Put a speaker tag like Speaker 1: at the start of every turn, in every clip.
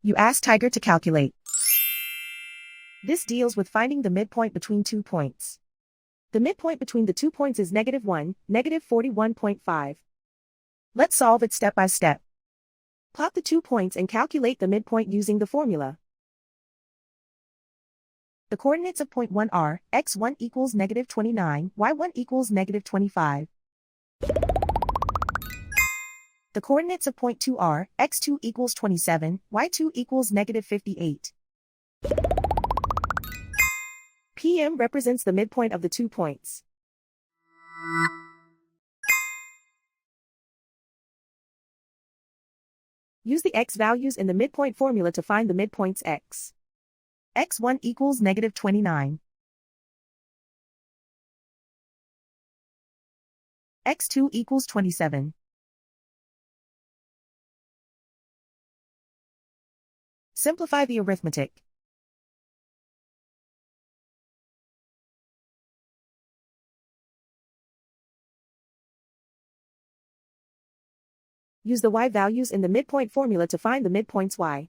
Speaker 1: You ask Tiger to calculate. This deals with finding the midpoint between 2 points. The midpoint between the 2 points is -1, -41.5. Let's solve it step by step. Plot the 2 points and calculate the midpoint using the formula. The coordinates of point 1 are, x1 equals -29, y1 equals -25. The coordinates of point 2 are, x2 equals 27, y2 equals -58. PM represents the midpoint of the 2 points. Use the x values in the midpoint formula to find the midpoints x. x1 equals -29. x2 equals 27. Simplify the arithmetic. Use the y values in the midpoint formula to find the midpoints y.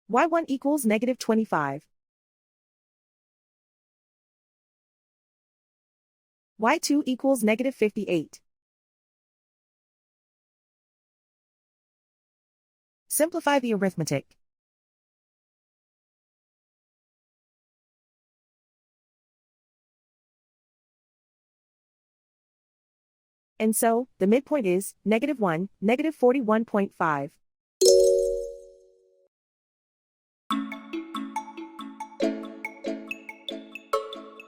Speaker 1: y1 equals -25. y2 equals -58. Simplify the arithmetic. And so, the midpoint is -1, -41.5.